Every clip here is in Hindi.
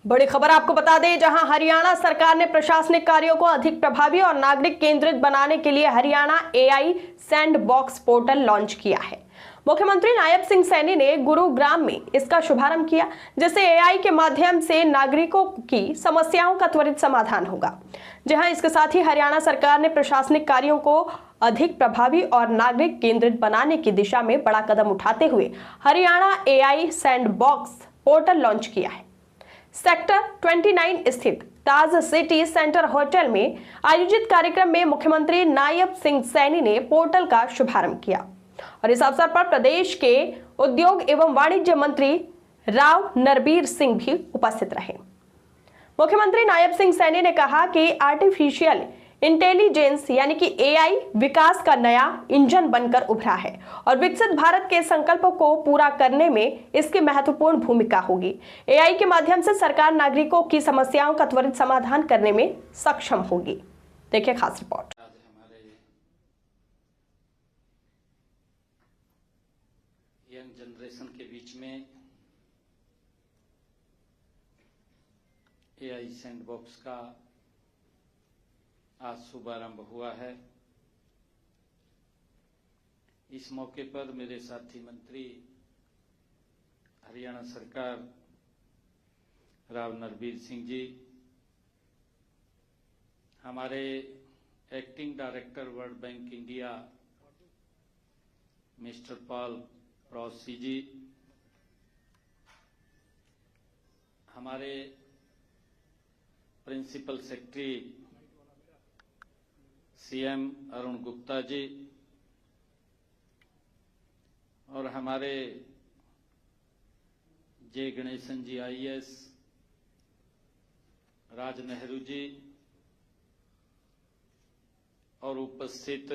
बड़ी खबर आपको बता दें, जहां हरियाणा सरकार ने प्रशासनिक कार्यों को अधिक प्रभावी और नागरिक केंद्रित बनाने के लिए Haryana AI sandbox portal launch किया है। मुख्यमंत्री नायब सिंह सैनी ने गुरुग्राम में इसका शुभारंभ किया, जिससे एआई के माध्यम से नागरिकों की समस्याओं का त्वरित समाधान होगा। जहां इसके साथ ही हरियाणा सरकार ने प्रशासनिक कार्यों को अधिक प्रभावी और नागरिक केंद्रित बनाने की दिशा में बड़ा कदम उठाते हुए Haryana AI sandbox portal launch किया है। सेक्टर 29 स्थित ताज सिटी सेंटर होटल में आयोजित कार्यक्रम में मुख्यमंत्री नायब सिंह सैनी ने पोर्टल का शुभारंभ किया और इस अवसर पर प्रदेश के उद्योग एवं वाणिज्य मंत्री राव नरबीर सिंह भी उपस्थित रहे। मुख्यमंत्री नायब सिंह सैनी ने कहा कि आर्टिफिशियल इंटेलिजेंस यानी कि एआई विकास का नया इंजन बनकर उभरा है और विकसित भारत के संकल्पों को पूरा करने में इसकी महत्वपूर्ण भूमिका होगी। एआई के माध्यम से सरकार नागरिकों की समस्याओं का त्वरित समाधान करने में सक्षम होगी। देखिए खास रिपोर्ट। आज हमारे यंग जनरेशन के बीच में एआई सैंडबॉक्स का आज शुभारंभ हुआ है। इस मौके पर मेरे साथी मंत्री हरियाणा सरकार राव नरबीर सिंह जी, हमारे acting director World Bank India mister Paul Prossy ji, हमारे principal secretary CM Arun Gupta ji और हमारे जे गणेशन जी आईएएस, राज नेहरू जी और उपस्थित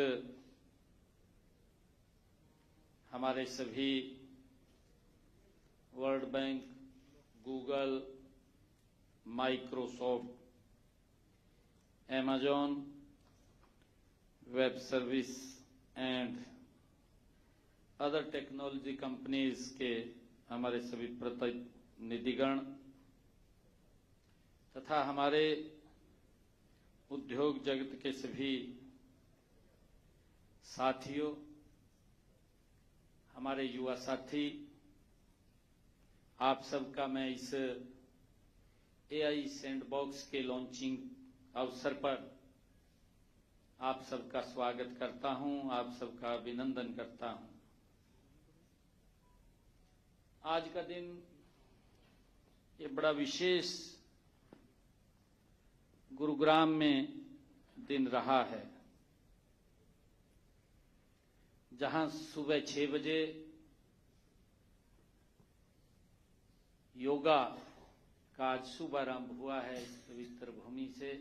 हमारे सभी World Bank, Google, Microsoft, Amazon web service and other technology companies के हमारे सभी प्रतिनिधिगण तथा हमारे उद्योग जगत के सभी साथियों, हमारे युवा साथी, आप सबका मैं इस एआई सैंडबॉक्स के लॉन्चिंग अवसर पर आप सबका स्वागत करता हूं, आप सबका अभिनंदन करता हूं। आज का दिन ये बड़ा विशेष गुरुग्राम में दिन रहा है, जहां सुबह 6 बजे योगा का आज शुभारंभ हुआ है। इस पवित्र भूमि से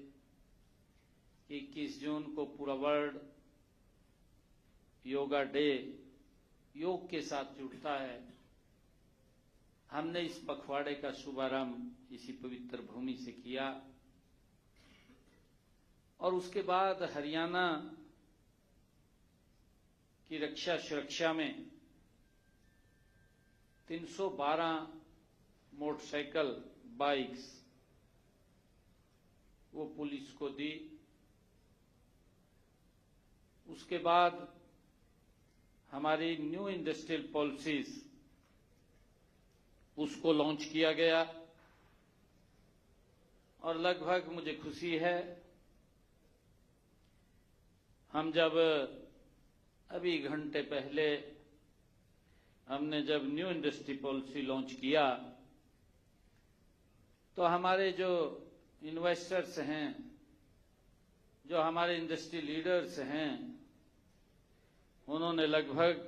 21 जून को पूरा वर्ल्ड योगा डे योग के साथ जुड़ता है। हमने इस पखवाड़े का शुभारंभ इसी पवित्र भूमि से किया और उसके बाद हरियाणा की रक्षा सुरक्षा में 312 मोटरसाइकिल बाइक्स वो पुलिस को दी। उसके बाद हमारी न्यू इंडस्ट्रियल पॉलिसीज उसको लॉन्च किया गया और लगभग मुझे खुशी है, हम जब अभी घंटे पहले हमने जब न्यू इंडस्ट्री पॉलिसी लॉन्च किया तो हमारे जो इन्वेस्टर्स हैं, जो हमारे इंडस्ट्री लीडर्स हैं, उन्होंने लगभग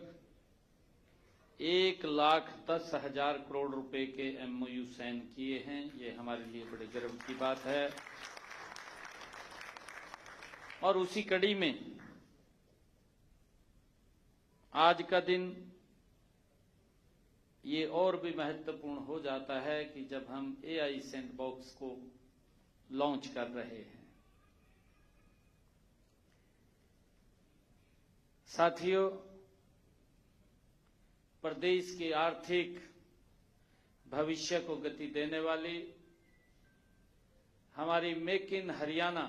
1,10,000 करोड़ रुपए के एमओयू साइन किए हैं। ये हमारे लिए बड़े गर्व की बात है। और उसी कड़ी में आज का दिन ये और भी महत्वपूर्ण हो जाता है कि जब हम एआई सैंडबॉक्स को लॉन्च कर रहे हैं। साथियों, प्रदेश के आर्थिक भविष्य को गति देने वाली हमारी मेक इन हरियाणा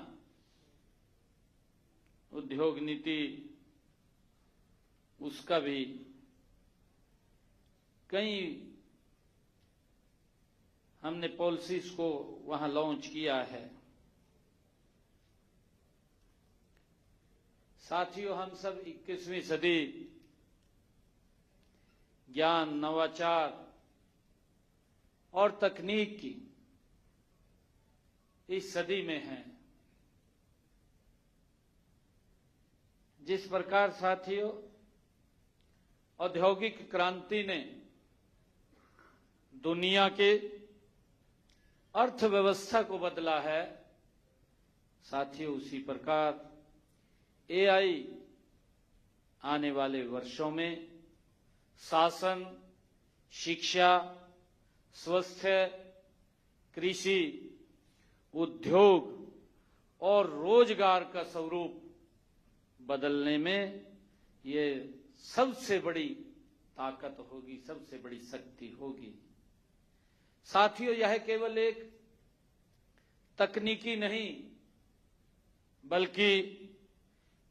उद्योग नीति, उसका भी कई हमने पॉलिसीज को वहां लॉन्च किया है। साथियों, हम सब 21वीं सदी ज्ञान, नवाचार और तकनीक की इस सदी में हैं। जिस प्रकार साथियों औद्योगिक क्रांति ने दुनिया के अर्थव्यवस्था को बदला है, साथियों उसी प्रकार एआई आने वाले वर्षों में शासन, शिक्षा, स्वास्थ्य, कृषि, उद्योग और रोजगार का स्वरूप बदलने में ये सबसे बड़ी ताकत होगी, सबसे बड़ी शक्ति होगी। साथियों, यह केवल एक तकनीकी नहीं बल्कि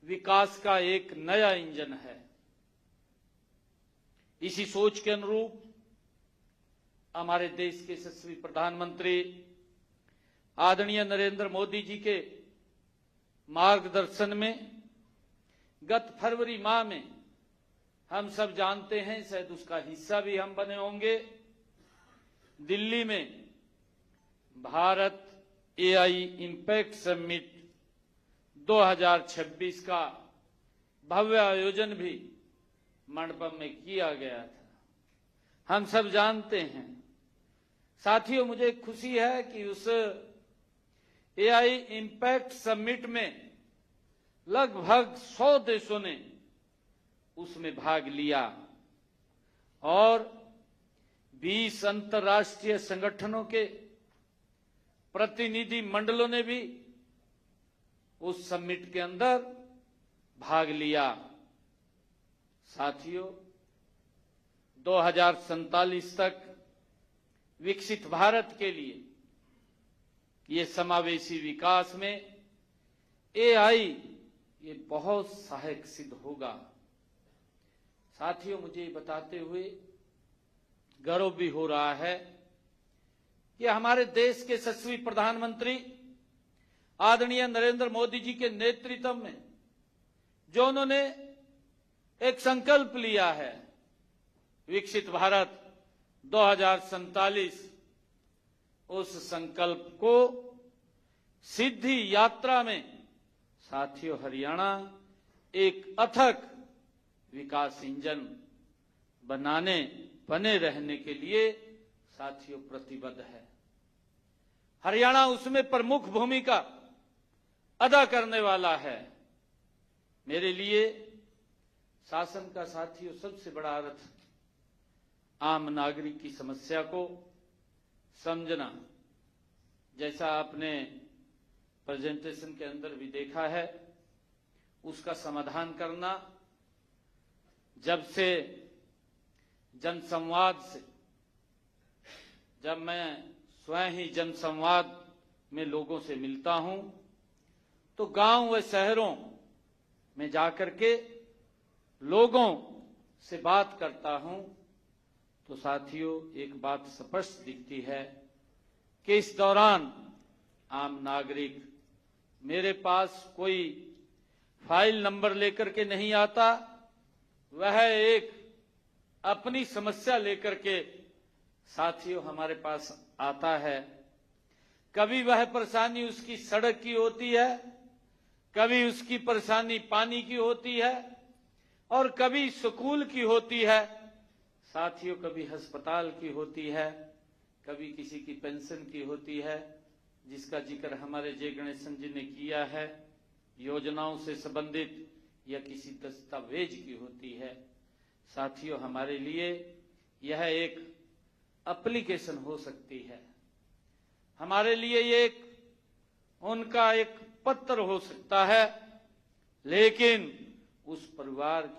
विकास का एक नया इंजन है। इसी सोच के अनुरूप हमारे देश के यशस्वी प्रधानमंत्री आदरणीय नरेंद्र मोदी जी के मार्गदर्शन में गत फरवरी माह में, हम सब जानते हैं, शायद उसका हिस्सा भी हम बने होंगे, दिल्ली में भारत एआई इंपैक्ट समिट 2026 का भव्य आयोजन भी मंडपम में किया गया था। हम सब जानते हैं। साथियों, मुझे खुशी है कि उस एआई इंपैक्ट समिट में लगभग 100 देशों ने उसमें भाग लिया और 20 अंतर्राष्ट्रीय संगठनों के प्रतिनिधि मंडलों ने भी उस समिट के अंदर भाग लिया। साथियों, 2047 तक विकसित भारत के लिए ये समावेशी विकास में एआई ये बहुत सहायक सिद्ध होगा। साथियों, मुझे बताते हुए गर्व भी हो रहा है कि हमारे देश के यशस्वी प्रधानमंत्री आदरणीय नरेंद्र मोदी जी के नेतृत्व में जो उन्होंने एक संकल्प लिया है, विकसित भारत 2047, उस संकल्प को सिद्धि यात्रा में साथियों हरियाणा एक अथक विकास इंजन बने रहने के लिए साथियों प्रतिबद्ध है। हरियाणा उसमें प्रमुख भूमिका अदा करने वाला है। मेरे लिए शासन का साथियों सबसे बड़ा अर्थ आम नागरिक की समस्या को समझना, जैसा आपने प्रेजेंटेशन के अंदर भी देखा है, उसका समाधान करना। जब से जनसंवाद से, जब मैं स्वयं ही जनसंवाद में लोगों से मिलता हूं तो गांव व शहरों में जाकर के लोगों से बात करता हूं तो साथियों एक बात स्पष्ट दिखती है कि इस दौरान आम नागरिक मेरे पास कोई फाइल नंबर लेकर के नहीं आता, वह एक अपनी समस्या लेकर के साथियों हमारे पास आता है। कभी वह परेशानी उसकी सड़क की होती है, कभी उसकी परेशानी पानी की होती है और कभी स्कूल की होती है, साथियों कभी अस्पताल की होती है, कभी किसी की पेंशन की होती है, जिसका जिक्र हमारे जय गणेशन जी ने किया है, योजनाओं से संबंधित या किसी दस्तावेज की होती है। साथियों, हमारे लिए यह एक एप्लीकेशन हो सकती है, हमारे लिए ये एक उनका एक पत्र हो सकता है, लेकिन उस परिवार के